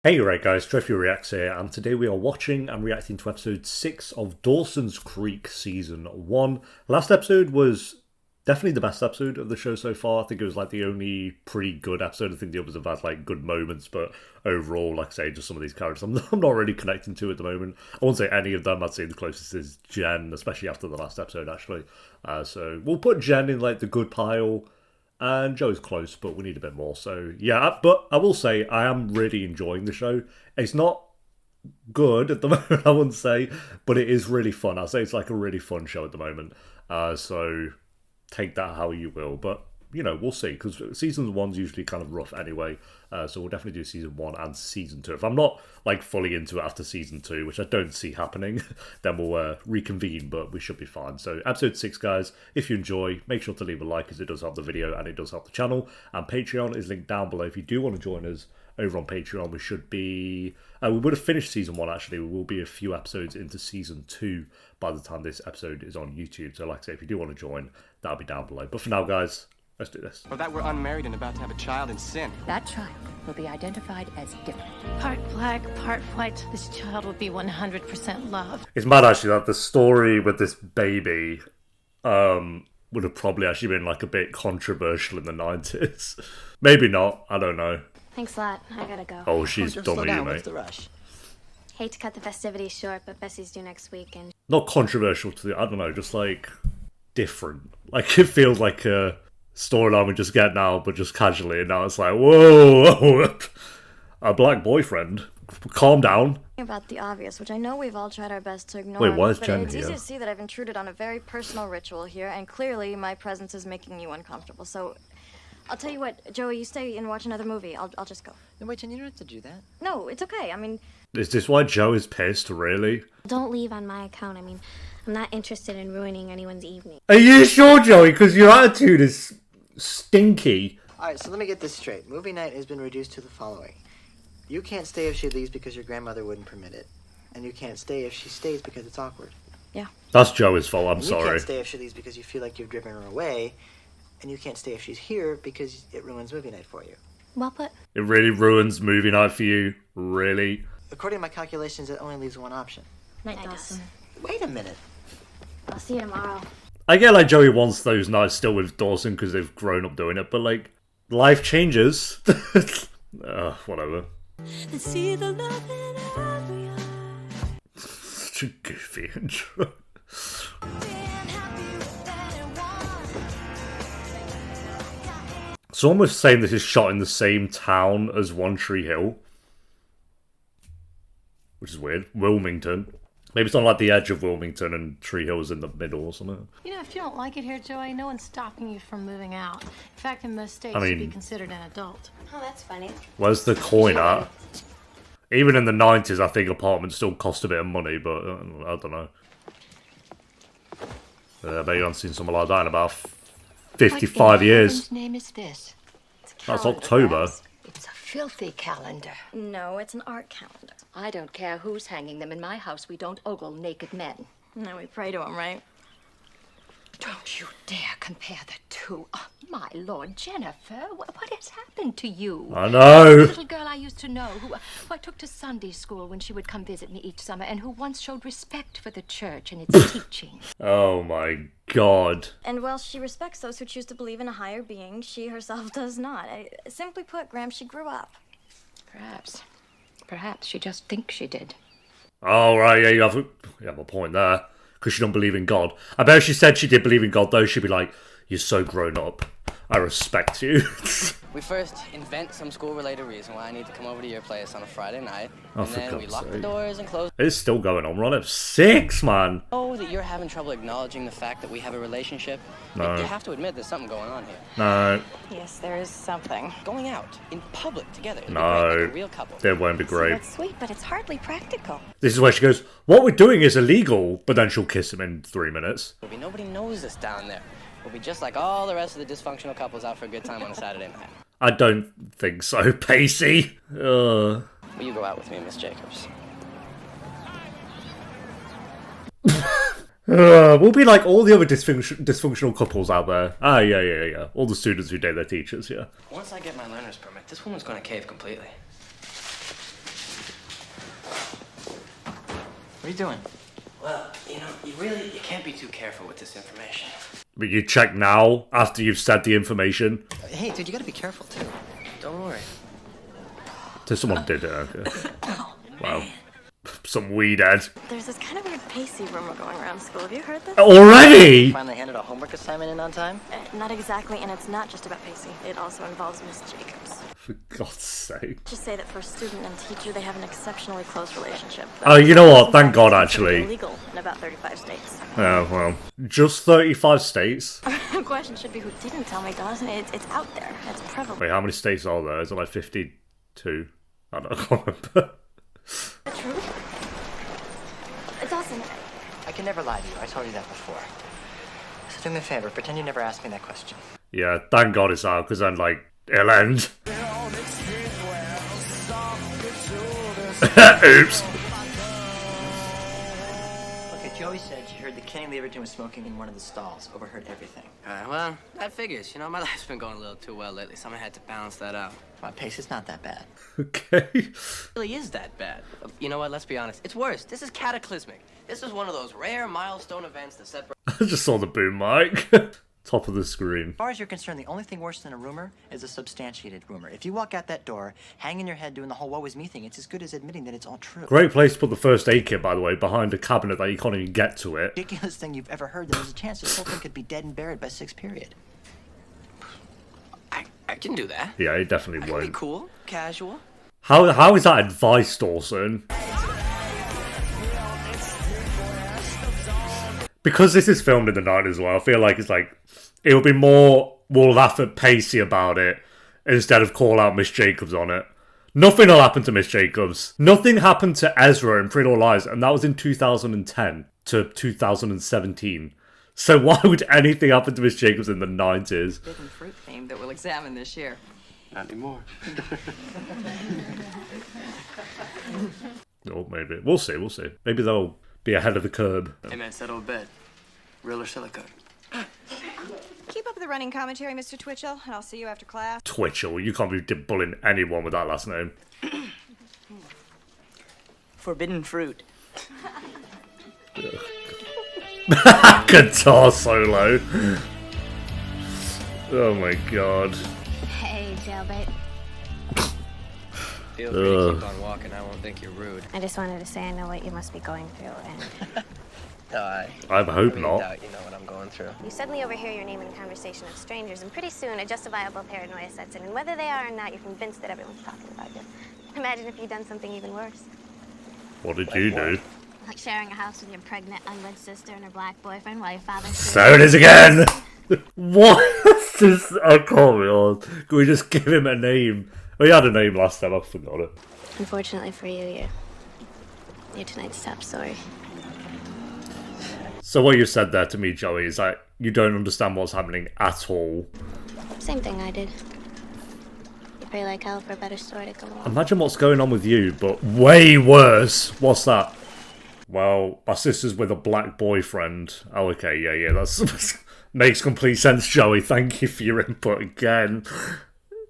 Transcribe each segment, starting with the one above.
Hey, right guys, Treffy Reacts here, and today we are watching and reacting to episode 6 of Dawson's Creek Season 1. Last episode was definitely the best episode of the show so far. I think it was like the only pretty good episode. I think the others have had like good moments, but overall, like I say, just some of these characters I'm not really connecting to at the moment. I won't say any of them. I'd say the closest is Jen, especially after the last episode actually. So we'll put Jen in like the good pile. And Joe's close, but we need a bit more. So, yeah, but I will say I am really enjoying the show. It's not good at the moment, I wouldn't say, but it is really fun. I'll say it's like a really fun show at the moment. So take that how you will. But, you know, we'll see, because season 1's usually kind of rough anyway. So we'll definitely do season 1 and season 2. If I'm not, like, fully into it after season 2, which I don't see happening, then we'll reconvene, but we should be fine. So episode 6, guys, if you enjoy, make sure to leave a like, because it does help the video and it does help the channel. And Patreon is linked down below if you do want to join us over on Patreon. We should be... we would have finished season 1, actually. We will be a few episodes into season 2 by the time this episode is on YouTube. So, like I say, if you do want to join, that'll be down below. But for now, guys, let's do this. Or that we're unmarried and about to have a child in sin. That child will be identified as different. Part black, part white. This child will be 100% love. It's mad, actually, that the story with this baby would have probably actually been, like, a bit controversial in the 90s. Maybe not. I don't know. Thanks a lot. I gotta go. Oh, she's done with you, mate. What's the rush? Hate to cut the festivities short, but Bessie's due next week, and... Not controversial to the... I don't know, just, like, different. Like, it feels like a storyline we just get now, but just casually, and now it's like, whoa, a black boyfriend. Calm down. About the obvious, which I know we've all tried our best to ignore. Wait, why is but Jen it's here? easy to see that I've intruded on a very personal ritual here, and clearly my presence is making you uncomfortable. So, I'll tell you what, Joey, you stay and watch another movie. I'll just go. No, wait, Jen, you don't have to do that. No, it's okay. I mean... Is this why Joe is pissed, really? Don't leave on my account. I mean, I'm not interested in ruining anyone's evening. Are you sure, Joey? Because your attitude is stinky. Alright, so let me get this straight. Movie night has been reduced to the following. You can't stay if she leaves because your grandmother wouldn't permit it. And you can't stay if she stays because it's awkward. Yeah. That's Joey's fault, I'm And sorry. you can't stay if she leaves because you feel like you've driven her away. And you can't stay if she's here because it ruins movie night for you. Well put. It really ruins movie night for you? Really? According to my calculations, it only leaves one option. Night, Dawson. Wait a minute. I'll see you tomorrow. I get like Joey wants those nights still with Dawson because they've grown up doing it, but like, life changes. Whatever. See the love in every eye. Such a goofy intro. Someone was saying this is shot in the same town as One Tree Hill. Which is weird. Wilmington. Maybe it's on like the edge of Wilmington and Tree Hill is in the middle or something. You know, if you don't like it here, Joey, no one's stopping you from moving out. In fact, in most states, I mean- you'd be considered an adult. Oh, that's funny. Where's the coin at? Even in the 90s, I think apartments still cost a bit of money, but I don't know. I bet you haven't seen something like that in about 55 years. Whose name is this? That's October. It's a filthy calendar. No, it's an art calendar. I don't care who's hanging them. In my house, we don't ogle naked men. No, we pray to him, right? Don't you dare compare the two. Oh, my Lord, Jennifer, what has happened to you? I know. The little girl I used to know, who I took to Sunday school when she would come visit me each summer, and who once showed respect for the church and its teaching. Oh my god. And while she respects those who choose to believe in a higher being, she herself does not. Simply put, Graham, she grew up. Perhaps she just thinks she did. Oh, right, yeah, you have a point there. Because she don't believe in God. I bet if she said she did believe in God, though, she'd be like, you're so grown up. I respect you. We first invent some school-related reason why I need to come over to your place on a Friday night, Oh, and for then we God's lock the sake. doors and close. It's still going on. We're on episode 6, man. Oh, that you're having trouble acknowledging the fact that we have a relationship. No. You have to admit there's something going on here. No, Yes, there is something. Going out in public together. It'd be no. great, like a real couple. That won't be great. That's sweet, but it's hardly practical. This is where she goes, what we're doing is illegal, but then she'll kiss him in 3 minutes. Nobody knows this down there. We'll be just like all the rest of the dysfunctional couples out for a good time on a Saturday night. I don't think so, Pacey. Will you go out with me, Miss Jacobs? We'll be like all the other dysfunctional couples out there. Ah, yeah. All the students who date their teachers, yeah. Once I get my learner's permit, this woman's gonna cave completely. are you doing? Well, you can't be too careful with this information. But you check now after you've said the information. Hey, dude, you gotta be careful, too. Don't worry. So someone did it, okay. Wow. Some weed head. There's this kind of weird Pacey rumor going around school. Have you heard this? Already? Finally handed a homework assignment in on time? Not exactly, and it's not just about Pacey. It also involves Miss Jacobs. For God's sake. Just say that for student and teacher, they have an exceptionally close relationship. Oh, you know what? Thank God, actually. Illegal in about 35 states. Oh, well. Just 35 states? The question should be who didn't tell me, Dawson. It's out there. It's prevalent. Wait, how many states are there? Is it like 52? I can't remember. True? Dawson, I can never lie to you. I told you that before. So do me a favor. Pretend you never asked me that question. Yeah, thank God it's out, because then, like, it'll end. Oops. Okay, Joey said she heard the Kenny Leverton was smoking in one of the stalls. Overheard everything. Well, that figures. My life's been going a little too well lately, so I'm gonna have to balance that out. Come on, Pace, it's not that bad. Okay. It really is that bad. You know what? Let's be honest. It's worse. This is cataclysmic. This is one of those rare milestone events that separate. I just saw the boom mic. Top of the screen. As far as you're concerned, the only thing worse than a rumor is a substantiated rumor. If you walk out that door, hanging your head doing the whole woe is me thing, it's as good as admitting that it's all true. Great place to put the first aid kit, by the way, behind a cabinet that you can't even get to it. Ridiculous thing you've ever heard. There's a chance this whole thing could be dead and buried by 6th period. I can do that. Yeah, it definitely I can won't. be cool, casual. How is that advice, Dawson? Because this is filmed in the night as well, I feel like it's like, it'll be more, we'll laugh at Pacey about it, instead of call out Miss Jacobs on it. Nothing will happen to Miss Jacobs. Nothing happened to Ezra in Pretty Little Lies, and that was in 2010 to 2017. So why would anything happen to Miss Jacobs in the 90s? Hidden fruit theme that we'll examine this year. Not anymore. Oh, maybe. We'll see, we'll see. Maybe they'll be ahead of the curb. Hey man, settle a bed. Real or silicone? Keep up the running commentary, Mr. Twitchell, and I'll see you after class. Twitchell, you can't be bullying anyone with that last name. Forbidden fruit. Guitar solo. Oh my God. Hey, jailbait. Feel free to keep on walking. I won't think you're rude. I just wanted to say I know what you must be going through, and No, I hope really not. doubt you know what I'm going through. you suddenly overhear your name in a conversation of strangers, and pretty soon a justifiable paranoia sets in, and whether they are or not, you're convinced that everyone's talking about you. Imagine if you'd done something even worse. What did you do? Like sharing a house with your pregnant, unwed sister and her black boyfriend while your father's... So it is again! What? This, I can't be on. Can we just give him a name? Oh, he had a name last time, I forgot it. Unfortunately for you, you're tonight's top story. So what you said there to me, Joey, is that you don't understand what's happening at all. Same thing I did. You pray like hell for a better story to come along. Imagine what's going on with you, but way worse. What's that? Well, my sister's with a black boyfriend. Oh, okay, yeah, that's makes complete sense, Joey. Thank you for your input again.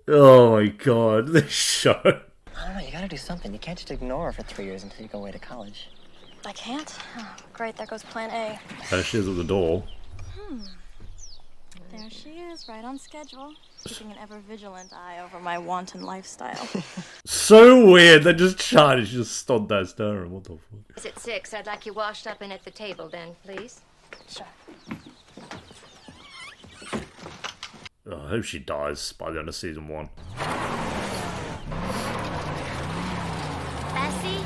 Oh my God, this show. I don't know, you gotta do something. You can't just ignore her for 3 years until you go away to college. I can't? Oh, great, there goes plan A. There she is at the door. There she is, right on schedule. Keeping an ever-vigilant eye over my wanton lifestyle. So weird, they're just chatting, she just stood there staring. What the fuck? Is it 6? I'd like you washed up and at the table then, please. Sure. Oh, I hope she dies by the end of season 1. Bessie?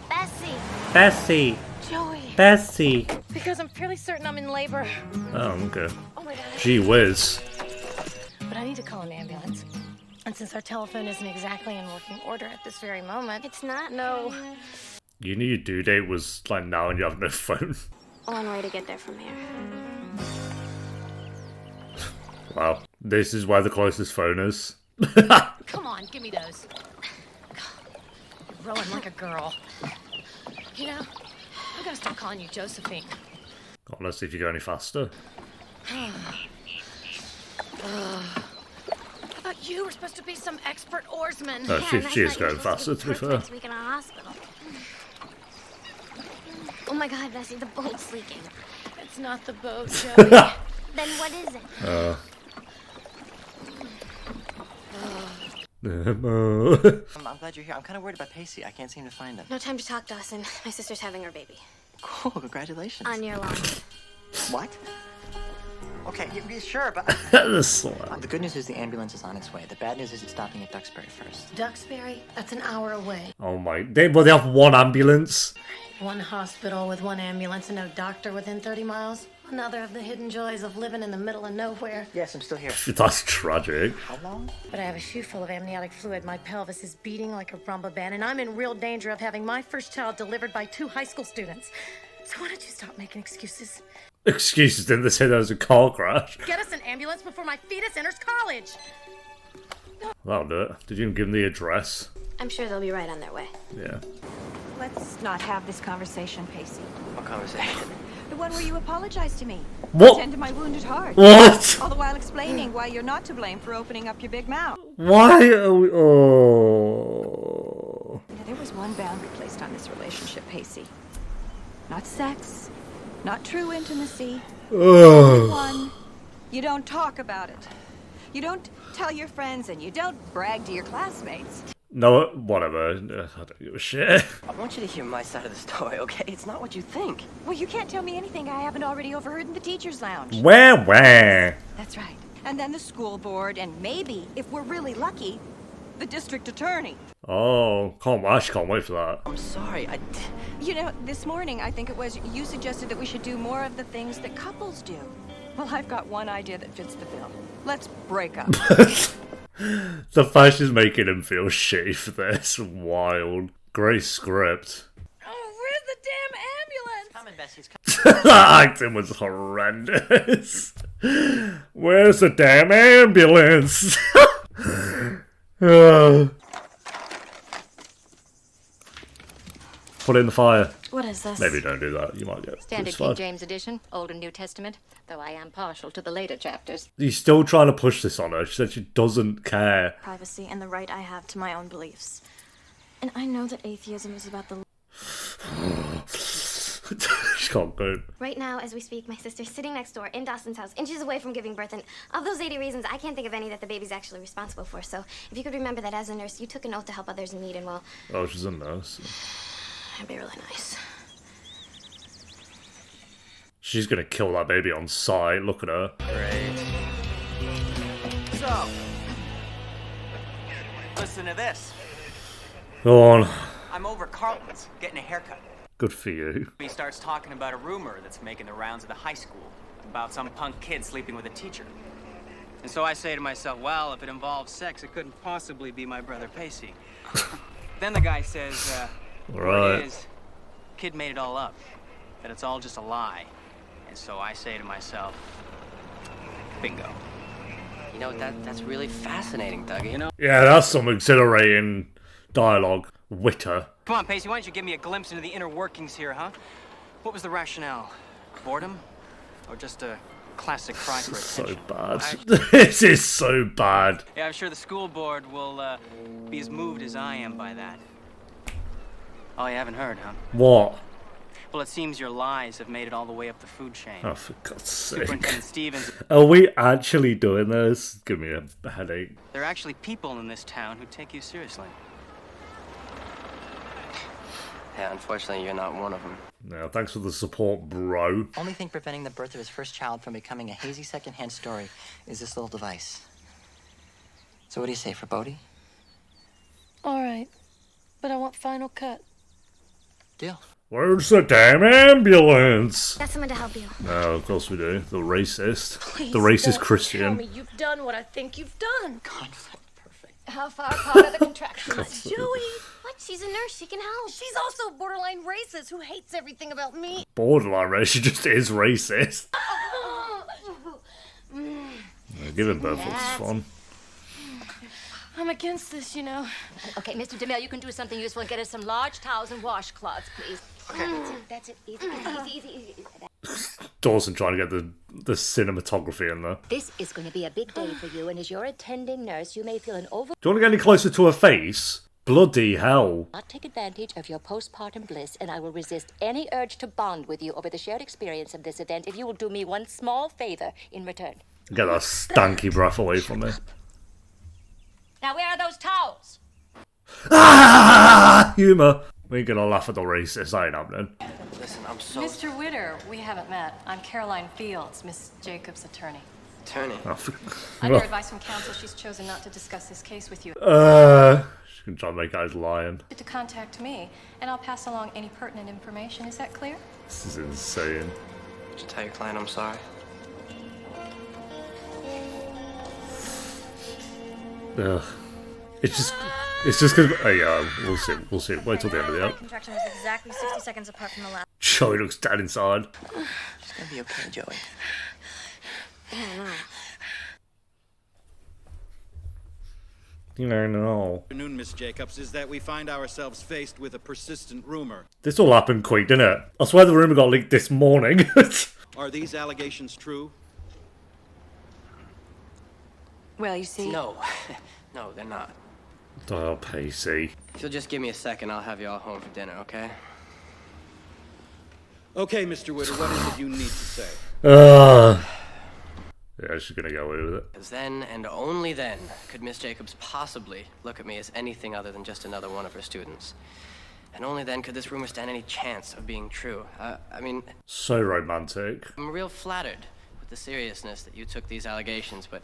Bessie! Bessie! Joey! Bessie! Because I'm fairly certain I'm in labor. Oh, okay. Oh my God. Gee whiz. But I need to call an ambulance. And since our telephone isn't exactly in working order at this very moment, It's not... no. You knew your due date was like now and you have no phone. One way to get there from here. Wow. This is where the closest phone is. Come on, give me those. You're rowing like a girl. You know, I'm gonna start calling you Josephine. God, let's see if you go any faster. I thought you were supposed to be some expert oarsman. No, Yeah, she and I is thought you were going supposed faster, to be perfect fair. next week in a hospital. Oh my God, Bessie, the boat's leaking. It's not the boat, Joey. Then what is it? I'm glad you're here. I'm kind of worried about Pacey. I can't seem to find him. No time to talk, Dawson. My sister's having her baby. Cool, congratulations. On your lawn. What? Okay, sure, but... The good news is the ambulance is on its way. The bad news is it's stopping at Duxbury first. Duxbury? That's an hour away. Oh my... They have one ambulance. One hospital with one ambulance and no doctor within 30 miles. Another of the hidden joys of living in the middle of nowhere. Yes, I'm still here. That's tragic. How long? But I have a shoe full of amniotic fluid. My pelvis is beating like a rumba band, and I'm in real danger of having my first child delivered by 2 high school students. So why don't you stop making excuses? Excuses, didn't they say there was a car crash? Get us an ambulance before my fetus enters college! That'll do it. Did you even give them the address? I'm sure they'll be right on their way. Yeah. Let's not have this conversation, Pacey. What conversation? The one where you apologize to me. What? Tend to my wounded heart. What? All the while explaining why you're not to blame for opening up your big mouth. Why are we... Oh... Now, there was one boundary placed on this relationship, Pacey. Not sex, not true intimacy. Ugh. One, you don't talk about it. You don't tell your friends and you don't brag to your classmates. No, whatever. I don't give a shit. I want you to hear my side of the story, okay? It's not what you think. Well, you can't tell me anything I haven't already overheard in the teacher's lounge. Where? That's right. And then the school board, and maybe, if we're really lucky, the district attorney. Oh, I can't wait for that. I'm sorry, You know, this morning, I think it was, you suggested that we should do more of the things that couples do. Well, I've got one idea that fits the bill. Let's break up. The fact she's making him feel shitty for this. Wild. Great script. Oh, where's the damn ambulance? Coming, Bessie. It's That acting was horrendous. Where's the damn ambulance? Put it in the fire. What is this? Maybe don't do that. You might get Standard crucified. King James Edition, Old and New Testament, though I am partial to the later chapters. He's still trying to push this on her. She said she doesn't care. Privacy and the right I have to my own beliefs. And I know that atheism is about the... She can't go. Right now, as we speak, my sister's sitting next door in Dawson's house, inches away from giving birth, and of those 80 reasons, I can't think of any that the baby's actually responsible for. So, if you could remember that as a nurse, you took an oath to help others in need, and well... Oh, she's a nurse. That'd be really nice. She's gonna kill that baby on sight. Look at her. great. So, listen to this. Go on. I'm over Carlton's, getting a haircut. Good for you. He starts talking about a rumor that's making the rounds of the high school about some punk kid sleeping with a teacher. And so I say to myself, well, if it involves sex, it couldn't possibly be my brother Pacey. Then the guy says, Right. It is, kid made it all up, that it's all just a lie. And so I say to myself, bingo. You know, that's really fascinating, Dougie. You know? Yeah, that's some exhilarating dialogue. Witter. Come on, Pacey, why don't you give me a glimpse into the inner workings here, huh? What was the rationale? Boredom? Or just a classic cry for attention? So bad. This is so bad. Yeah, I'm sure the school board will be as moved as I am by that. Oh, you haven't heard, huh? What? Well, it seems your lies have made it all the way up the food chain. Oh, for God's sake. Superintendent Stevens... Are we actually doing this? Give me a headache. There are actually people in this town who take you seriously. Yeah, unfortunately, you're not one of them. Yeah, thanks for the support, bro. Only thing preventing the birth of his first child from becoming a hazy secondhand story is this little device. So what do you say for Bodhi? All right, but I want final cut. Deal. Where's the damn ambulance? Got someone to help you. No, of course we do. The racist. Please The racist don't tell Christian. me you've done what I think you've done. Conflict. Perfect. How far apart are the contractions? Joey, What? She's a nurse. She can help. she's also a borderline racist who hates everything about me. Borderline racist. She just is racist. Yeah, giving birth looks fun. I'm against this, you know. Okay, Mr. DeMille, you can do something useful and get us some large towels and washcloths, please. That's it. Easy, easy. Dawson trying to get the cinematography in there. This is going to be a big day for you, and as your attending nurse, you may feel an over... Do you want to get any closer to her face? Bloody hell. I'll take advantage of your postpartum bliss, and I will resist any urge to bond with you over the shared experience of this event if you will do me one small favor in return. Get that stanky breath away from me. Now, where are those towels? Ah! Humour. We ain't gonna laugh at the racist, I ain't happening. Listen, I'm so... Mr. Witter, we haven't met. I'm Caroline Fields, Miss Jacobs' attorney. Attorney? Under advice from counsel, she's chosen not to discuss this case with you. She's gonna try to make guys lying. To contact me, and I'll pass along any pertinent information. Is that clear? This is insane. Just tell your client I'm sorry. Ugh. It's just because. Oh yeah, we'll see. Wait till the end of the app. Contraction was exactly 60 seconds apart from the last. Joey looks dead inside. It's gonna be okay, Joey. No. Afternoon, Miss Jacobs, is that we find ourselves faced with a persistent rumor. This all happened quick, didn't it? I swear the rumor got leaked this morning. Are these allegations true? Well, you see... No. No, they're not. Oh, Pacey. If you'll just give me a second, I'll have you all home for dinner, okay? Okay, Mr. Witter, what is it you need to say? Yeah, she's gonna go away with it. Because then, and only then, could Miss Jacobs possibly look at me as anything other than just another one of her students. And only then could this rumor stand any chance of being true. I mean... So romantic. I'm real flattered with the seriousness that you took these allegations, but...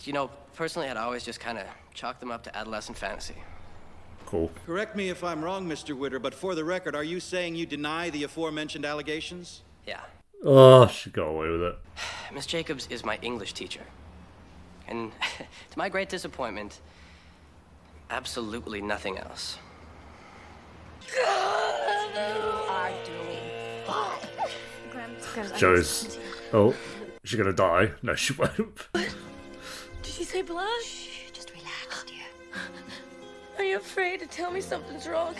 You know, personally, I'd always just kind of chalk them up to adolescent fantasy. Cool. Correct me if I'm wrong, Mr. Witter, but for the record, are you saying you deny the aforementioned allegations? Yeah. Oh, she got away with it. Miss Jacobs is my English teacher. And to my great disappointment, absolutely nothing else. You are doing fine. Joe's... Oh, she's gonna die. No, she won't. Did she say blood? Shh, just relax, dear. Are you afraid to tell me something's wrong?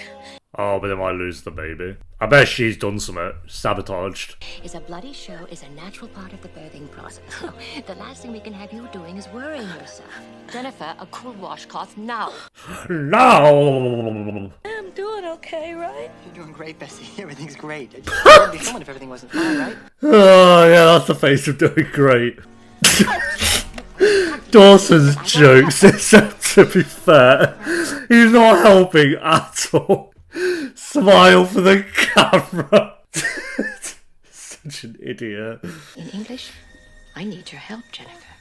Oh, but they might lose the baby. I bet she's done something. Sabotaged. Is a bloody show is a natural part of the birthing process. So the last thing we can have you doing is worrying yourself. Jennifer, a cool washcloth now. No! I'm doing okay, right? You're doing great, Bessie. Everything's great. You wouldn't be filming if everything wasn't fine, right? Oh, yeah, that's the face of doing great. Dawson's jokes, to be fair, he's not helping at all. Smile for the camera. Such an idiot. In English, I need your help, Jennifer.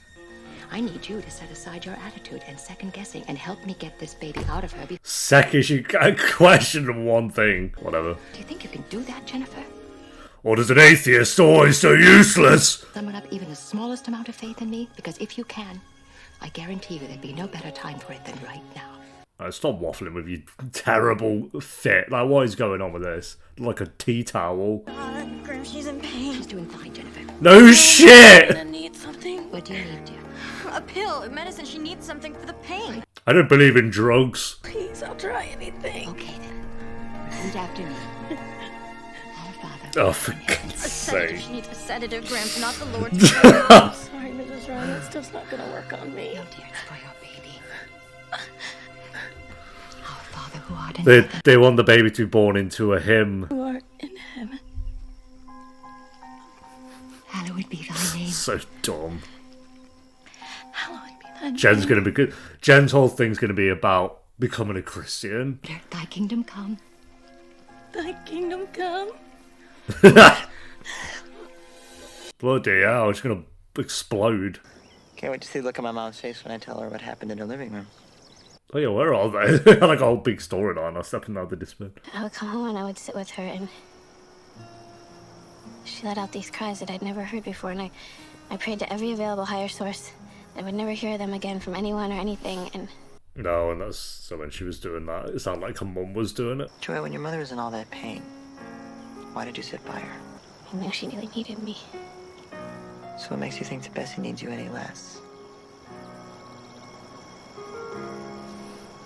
I need you to set aside your attitude and second guessing and help me get this baby out of her. Second, you can't question one thing. Whatever. Do you think you can do that, Jennifer? Or does an atheist always so useless? Summon up even the smallest amount of faith in me? Because if you can, I guarantee you there'd be no better time for it than right now. Stop waffling with your terrible fit. Like, what is going on with this? Like a tea towel. Graham, she's in pain. She's doing fine, Jennifer. No shit! I need something. What do you need, dear? A pill, a medicine. She needs something for the pain. I don't believe in drugs. Please, I'll try anything. Okay, then. Repeat after me. Our Father. Oh, for God's A sedative. sake. She needs a sedative, Graham, not the Lord's Prayer. I'm sorry, Mrs. Ryan. That stuff's not gonna work on me. No, dear, it's for your baby. Our Father who art in heaven. They want the baby to be born into a hymn. Who art in heaven. Hallowed be thy name. So dumb. Hallowed be thy name. Jen's gonna be good. Jen's whole thing's gonna be about becoming a Christian. Thy kingdom come. Thy kingdom come. Bloody hell, it's gonna explode. Can't wait to see the look on my mom's face when I tell her what happened in her living room. Oh yeah, where are they? They had like a whole big storyline. I was stepping out the discipline. I would come home and I would sit with her, and she let out these cries that I'd never heard before, and I prayed to every available higher source. I would never hear them again from anyone or anything, and... No, and that's so when she was doing that, it sounded like her mum was doing it. Joy, when your mother was in all that pain, why did you sit by her? I knew she really needed me. So what makes you think that Bessie needs you any less?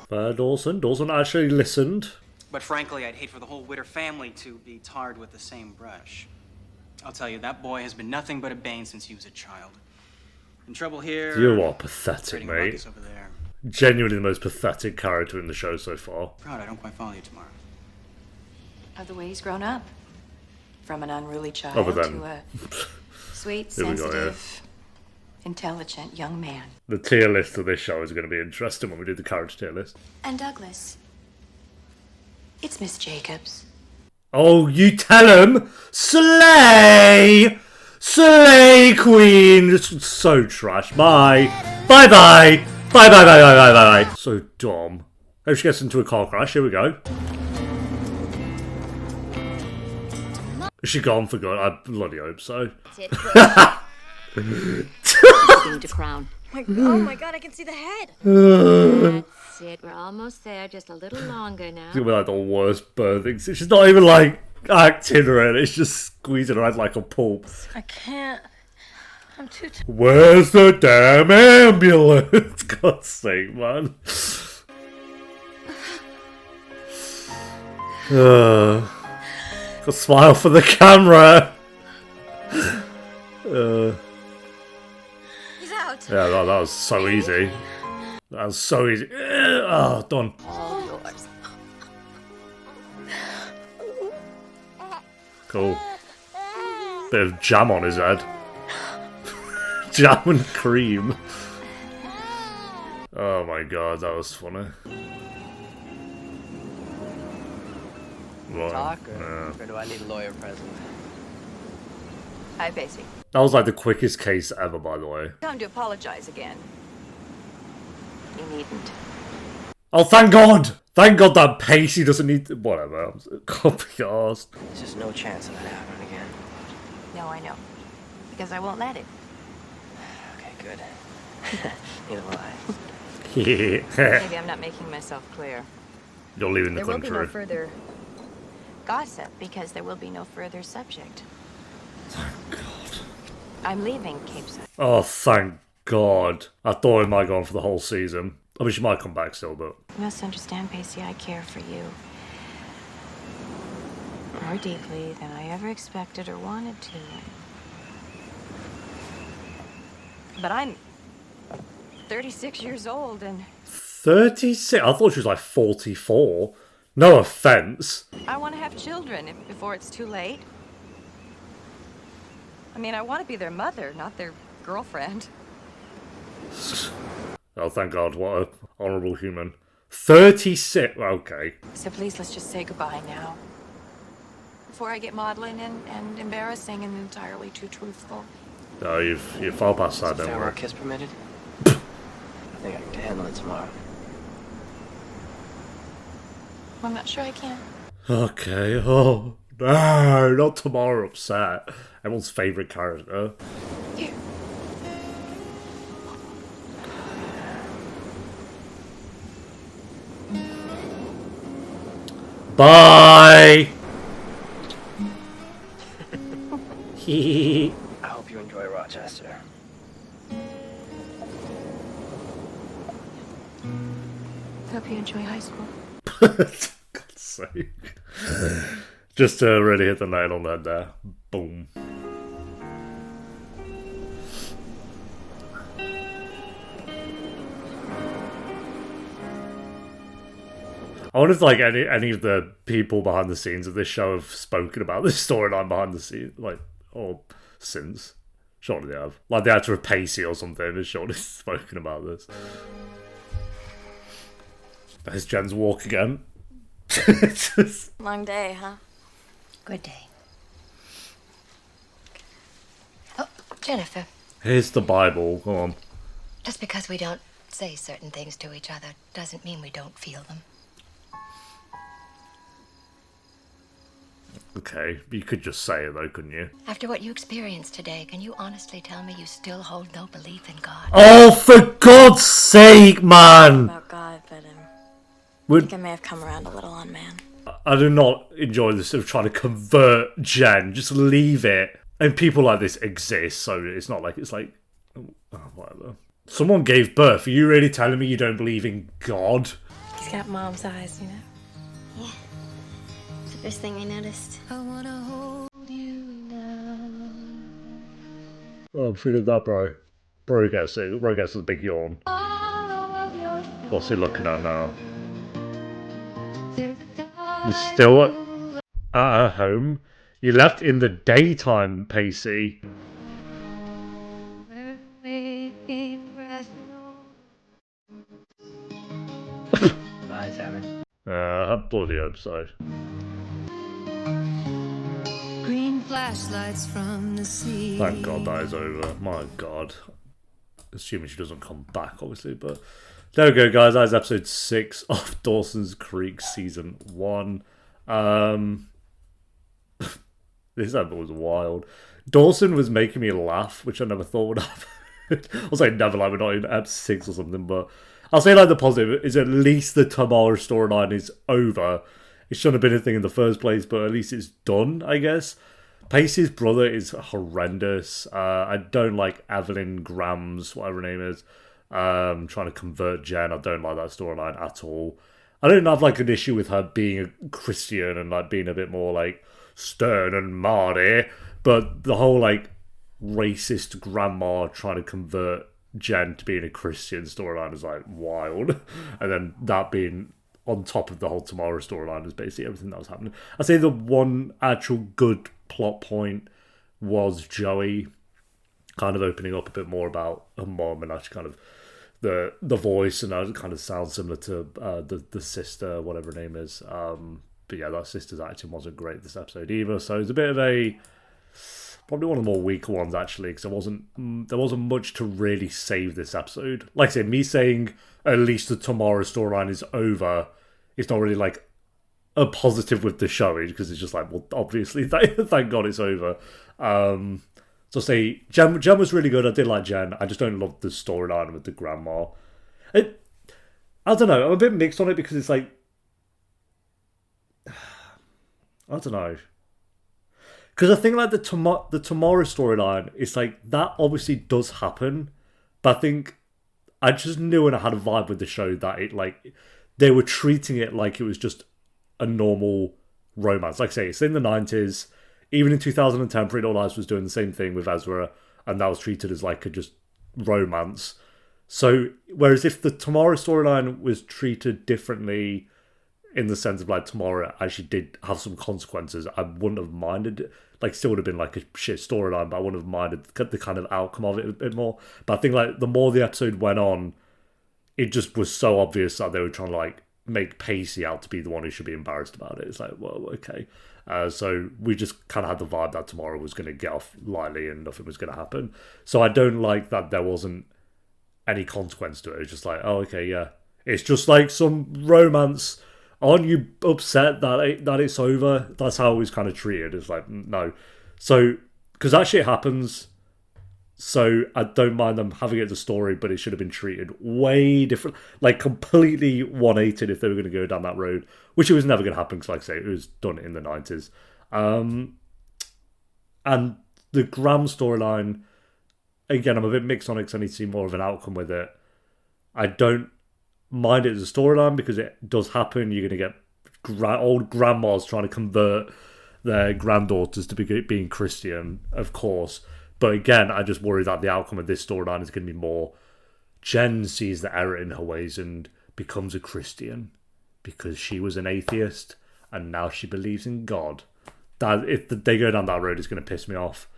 Dawson actually listened. But frankly, I'd hate for the whole Witter family to be tarred with the same brush. I'll tell you, that boy has been nothing but a bane since he was a child. In trouble here. You are pathetic, trading mate. buckets over there. Genuinely the most pathetic character in the show so far. Proud I don't quite follow you tomorrow. Of the way he's grown up. From an unruly child Other than- to a sweet, Here we go, sensitive, intelligent young man. The tier list of this show is going to be interesting when we do the character tier list. And Douglas. It's Miss Jacobs. Oh, you tell him! Slay! Slay Queen! It's so trash. Bye. Bye-bye. Bye-bye-bye-bye-bye-bye. So dumb. Hope she gets into a car crash. Here we go. Is she gone for good? I bloody hope so. That's it. To crown. Oh my god, I can see the head. That's it. We're almost there. Just a little longer now. It's gonna be like the worst birthing. She's not even like acting or anything. It's just squeezing her head like a pulp. I can't. I'm too tired. Where's the damn ambulance? God's sake, man. Got a smile for the camera. He's out. Yeah, that was so easy. That was so easy. Oh, done. All yours. Cool. Bit of jam on his head. Jam and cream. Oh my god, that was funny. Right. Talk, or do I need a lawyer present? Hi, Bessie. That was like the quickest case ever, by the way. Time to apologize again. You needn't. Oh, thank God! Thank God that Pacey doesn't need to... Whatever. Can't be arsed. There's just no chance of that happening again. No, I know. Because I won't let it. Okay, good. Neither will I. Maybe I'm not making myself clear. You're leaving the There will be country. no further gossip because there will be no further subject. Thank God. I'm leaving Capeside. Oh, thank God. I thought it might go on for the whole season. I mean, she might come back still, but... You must understand, Pacey, I care for you. More deeply than I ever expected or wanted to. But I'm 36 years old and 36? I thought she was like 44. No offense. I want to have children before it's too late. I mean, I want to be their mother, not their girlfriend. Oh, thank God. What a honourable human. 36? Okay. So please, let's just say goodbye now. Before I get maudlin and embarrassing and entirely too truthful. No, you've far past that, Is a don't farewell worry. kiss permitted? I think I can handle it tomorrow. I'm not sure I can. Okay. Oh, no. Not tomorrow upset. Everyone's favourite character. Here. Bye! I hope you enjoy Rochester. Hope you enjoy high school. God's sake. Just to really hit the nail on the head there. Boom. I wonder if like any of the people behind the scenes of this show have spoken about this storyline behind the scenes, like, or since. Surely they have. Like the actor of Pacey or something has surely spoken about this. There's Jen's walk again. Long day, huh? Good day. Oh, Jennifer. Here's the Bible. Go on. Just because we don't say certain things to each other doesn't mean we don't feel them. Okay, you could just say it though, couldn't you? After what you experienced today, can you honestly tell me you still hold no belief in God? Oh, for God's sake, man! About God, but I Would- think I may have come around a little on man. I do not enjoy this sort of trying to convert Jen. Just leave it. And people like this exist, so it's not like it's like, oh, whatever. Someone gave birth. Are you really telling me you don't believe in God? He's got mom's eyes, you know. Yeah. It's the first thing I noticed. I wanna hold you now. Oh, I'm feeling that, bro. Bro gets it. Bro gets a big yawn. All of your What's he looking at now? He's still at her home. You left in the daytime, Pacey. Bye, Simon. I bloody hope so. Green flashlights from the sea. Thank God that is over. My God. Assuming she doesn't come back, obviously, but there we go, guys. That is episode 6 of Dawson's Creek season 1. This episode was wild. Dawson was making me laugh, which I never thought would happen. I was like, never, like, we're not in episode 6 or something, but I'll say, like, the positive is at least the Tamera storyline is over. It shouldn't have been a thing in the first place, but at least it's done, I guess. Pacey's brother is horrendous. I don't like Evelyn Graham's, whatever her name is, trying to convert Jen. I don't like that storyline at all. I don't have like an issue with her being a Christian and like being a bit more like stern and Marty, but the whole like racist grandma trying to convert Jen to being a Christian storyline is like wild. And then that being on top of the whole Tamera storyline is basically everything that was happening. I'd say the one actual good plot point was Joey kind of opening up a bit more about her mom and actually kind of the voice, and that kind of sounds similar to the sister, whatever her name is. But yeah, that sister's acting wasn't great this episode either, so it's a bit of a probably one of the more weaker ones actually, because there wasn't much to really save this episode. Like I said, me saying at least the Tamera storyline is over, it's not really like a positive with the show, because it's just like, well, obviously, thank God it's over. So say Jen was really good. I did like Jen. I just don't love the storyline with the grandma. I don't know. I'm a bit mixed on it because it's like, I don't know. Because I think like the Tamera storyline, it's like that obviously does happen, but I think I just knew and I had a vibe with the show that it like they were treating it like it was just a normal romance. Like I say, it's in the 90s. Even in 2010, Pretty Little Lies was doing the same thing with Ezra, and that was treated as like a just romance. So, whereas if the Tamera storyline was treated differently in the sense of like Tamera actually did have some consequences, I wouldn't have minded it. Like, still would have been like a shit storyline, but I wouldn't have minded the kind of outcome of it a bit more. But I think like the more the episode went on, it just was so obvious that they were trying to like make Pacey out to be the one who should be embarrassed about it. It's like, well, okay. So we just kind of had the vibe that Tamera was going to get off lightly and nothing was going to happen. So I don't like that there wasn't any consequence to it. It's just like, oh, okay, yeah. It's just like some romance. Aren't you upset that it's over? That's how it was kind of treated. It's like, no. So, because that shit happens, so I don't mind them having it as a story, but it should have been treated way different. Like, completely 180 if they were going to go down that road, which it was never going to happen, because like I say, it was done in the 90s. And the Graham storyline, again, I'm a bit mixed on it because I need to see more of an outcome with it. I don't mind it as a storyline because it does happen. You're going to get old grandmas trying to convert their granddaughters to being Christian, of course. But again, I just worry that the outcome of this storyline is going to be more Jen sees the error in her ways and becomes a Christian because she was an atheist and now she believes in God. That if they go down that road, it's going to piss me off.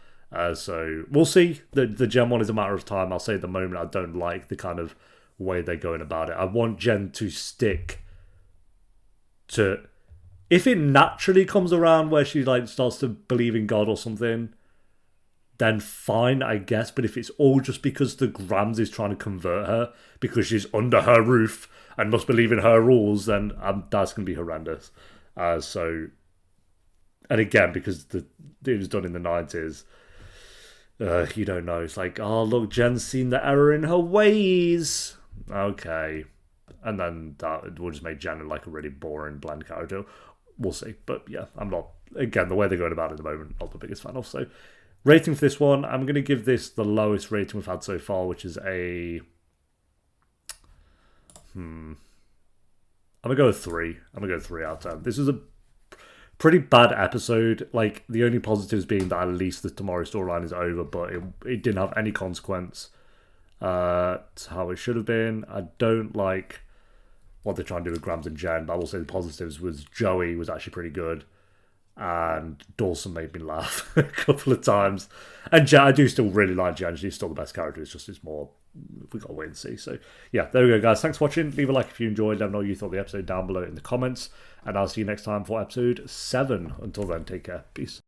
So we'll see. The Jen one is a matter of time. I'll say at the moment I don't like the kind of way they're going about it. I want Jen to stick to, if it naturally comes around where she like starts to believe in God or something, then fine, I guess. But if it's all just because the Grams is trying to convert her because she's under her roof and must believe in her rules, then that's going to be horrendous. So, and again, because it was done in the 90s, you don't know. It's like, oh, look, Jen's seen the error in her ways. Okay. And then that will just make Jen like a really boring, bland character. We'll see. But yeah, I'm not, again, the way they're going about it at the moment, not the biggest fan of. So, rating for this one, I'm going to give this the lowest rating we've had so far, which is a... I'm going to go with 3. I'm going to go 3 out of 10. This was a pretty bad episode. Like, the only positives being that at least the Tamera storyline is over, but it didn't have any consequence to how it should have been. I don't like what they're trying to do with Grams and Jen. But I will say the positives was Joey was actually pretty good. And Dawson made me laugh a couple of times. And Jen, I do still really like Jen. She's still the best character. It's more, we got to wait and see. So, yeah, there we go, guys. Thanks for watching. Leave a like if you enjoyed. Let me know what you thought of the episode down below in the comments. And I'll see you next time for episode 7. Until then, take care. Peace.